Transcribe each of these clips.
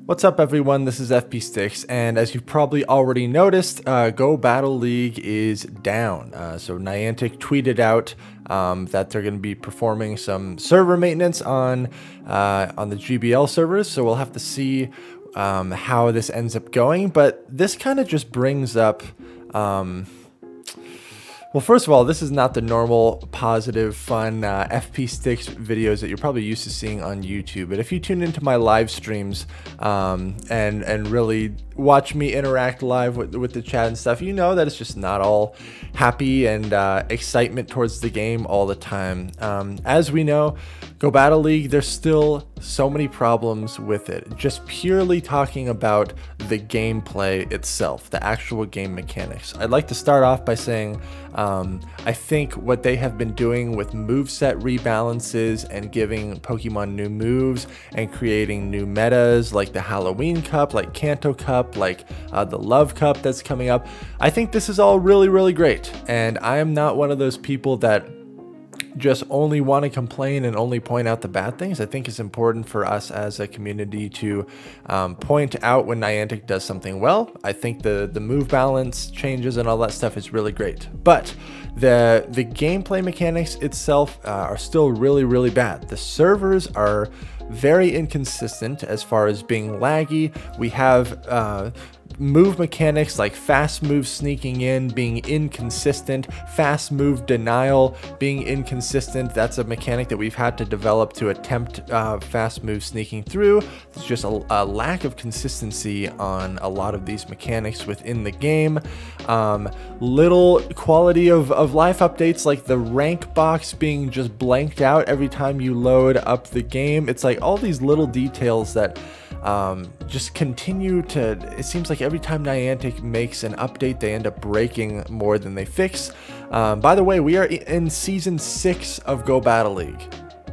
What's up everyone, this is FP Sticks, and as you've probably already noticed, Go Battle League is down. So Niantic tweeted out that they're going to be performing some server maintenance on the GBL servers, so we'll have to see how this ends up going, but this kind of just brings up... Well, first of all, this is not the normal, positive, fun FP Sticks videos that you're probably used to seeing on YouTube. But if you tune into my live streams and really watch me interact live with the chat and stuff, you know that it's just not all happy and excitement towards the game all the time. As we know, Go Battle League, there's still so many problems with it. Just purely talking about the gameplay itself, the actual game mechanics. I'd like to start off by saying I think what they have been doing with moveset rebalances and giving Pokemon new moves and creating new metas like the Halloween Cup, like Kanto Cup, like the Love Cup that's coming up, I think this is all really, really great. And I am not one of those people that just only want to complain and only point out the bad things. I think it's important for us as a community to point out when Niantic does something well. I think the move balance changes and all that stuff is really great, but the gameplay mechanics itself are still really, really bad. The servers are very inconsistent as far as being laggy. We have move mechanics like fast move sneaking in being inconsistent, fast move denial being inconsistent. That's a mechanic that we've had to develop to attempt fast move sneaking through. There's just a lack of consistency on a lot of these mechanics within the game. Little quality of life updates like the rank box being just blanked out every time you load up the game. It's like all these little details that just continue to, it seems like every time Niantic makes an update, they end up breaking more than they fix. By the way, we are in Season 6 of Go Battle League.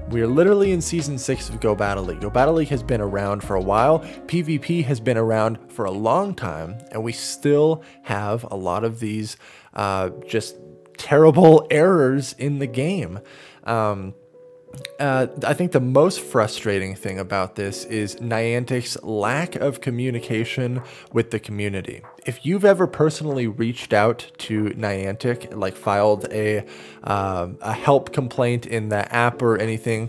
We are literally in Season 6 of Go Battle League. Go Battle League has been around for a while. PvP has been around for a long time, and we still have a lot of these just terrible errors in the game. I think the most frustrating thing about this is Niantic's lack of communication with the community. If you've ever personally reached out to Niantic, like filed a help complaint in the app or anything,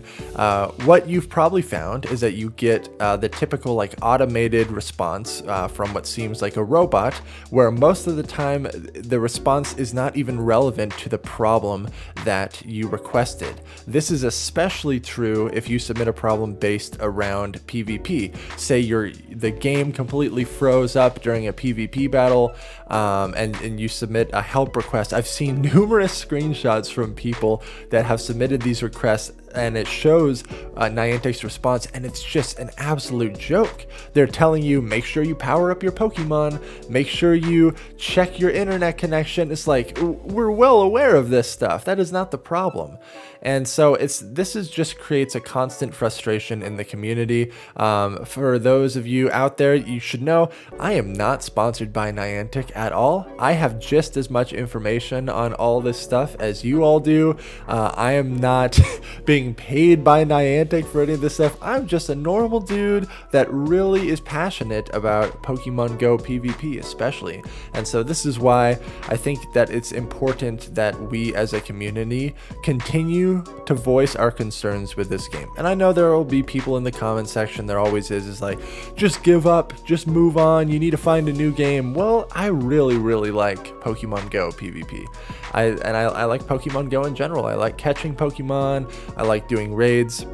what you've probably found is that you get the typical like automated response from what seems like a robot, where most of the time the response is not even relevant to the problem that you requested. This is especially true if you submit a problem based around PvP. Say the game completely froze up during a PvP battle and you submit a help request. I've seen numerous screenshots from people that have submitted these requests, and it shows Niantic's response, and it's just an absolute joke. They're telling you, make sure you power up your Pokemon, make sure you check your internet connection. It's like, we're well aware of this stuff. That is not the problem. And so this just creates a constant frustration in the community. For those of you out there, you should know I am not sponsored by Niantic at all. I have just as much information on all this stuff as you all do. I am not being paid by Niantic for any of this stuff. I'm just a normal dude that really is passionate about Pokemon Go PvP especially. And so this is why I think that it's important that we as a community continue to voice our concerns with this game. And I know there will be people in the comment section, there always is like, just give up, just move on, you need to find a new game. Well, I really, really like Pokemon Go PvP. I like Pokemon Go in general. I like catching Pokemon, I like doing raids.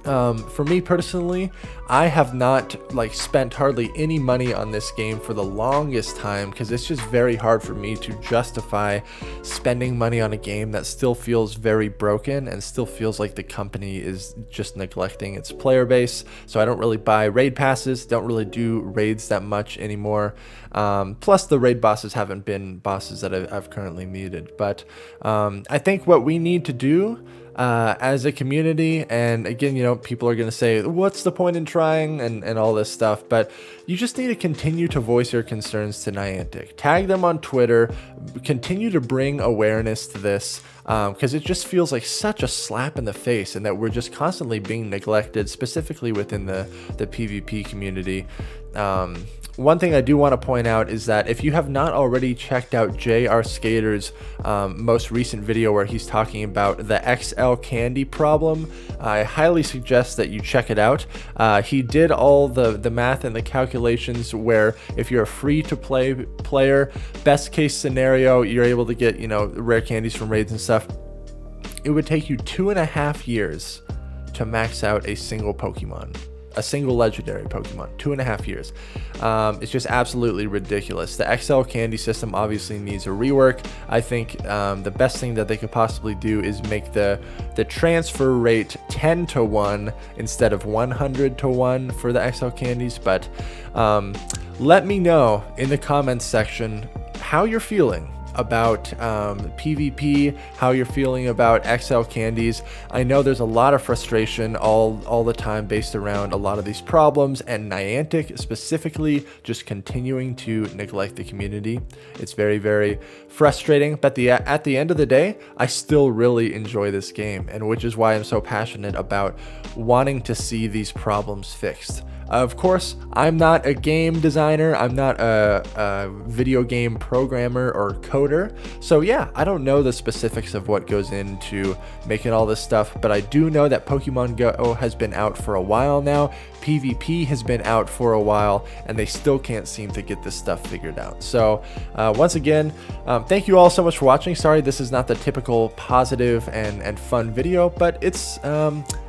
For me personally, I have not like spent hardly any money on this game for the longest time because it's just very hard for me to justify spending money on a game that still feels very broken and still feels like the company is just neglecting its player base. So I don't really buy raid passes, don't really do raids that much anymore. Plus the raid bosses haven't been bosses that I've currently muted. But I think what we need to do as a community. And again, you know, people are going to say, what's the point in trying, and all this stuff, but you just need to continue to voice your concerns to Niantic. Tag them on Twitter, continue to bring awareness to this, because it just feels like such a slap in the face, and that we're just constantly being neglected, specifically within the PvP community. One thing I do want to point out is that if you have not already checked out JR Skater's most recent video where he's talking about the XL candy problem, I highly suggest that you check it out. He did all the math and the calculations where if you're a free-to-play player, best case scenario, you're able to get, you know, rare candies from raids and stuff. It would take you 2.5 years to max out a single Pokemon. A single legendary Pokemon, 2.5 years. It's just absolutely ridiculous. The XL candy system obviously needs a rework. I think the best thing that they could possibly do is make the transfer rate 10 to 1 instead of 100 to 1 for the XL candies. But let me know in the comments section how you're feeling about PvP, how you're feeling about XL candies. I know there's a lot of frustration all the time based around a lot of these problems, and Niantic specifically just continuing to neglect the community. It's very, very frustrating, but at the end of the day, I still really enjoy this game, and which is why I'm so passionate about wanting to see these problems fixed. Of course, I'm not a game designer, I'm not a video game programmer or coder, so yeah, I don't know the specifics of what goes into making all this stuff, but I do know that Pokemon Go has been out for a while now, PvP has been out for a while, and they still can't seem to get this stuff figured out. So once again, thank you all so much for watching. Sorry this is not the typical positive and fun video, but it's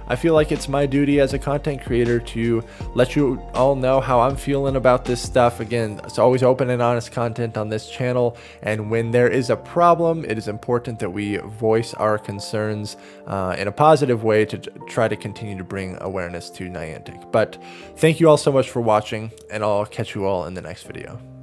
I feel like it's my duty as a content creator to let you all know how I'm feeling about this stuff. Again, it's always open and honest content on this channel, and when there is a problem, it is important that we voice our concerns in a positive way to try to continue to bring awareness to Niantic. But thank you all so much for watching, and I'll catch you all in the next video.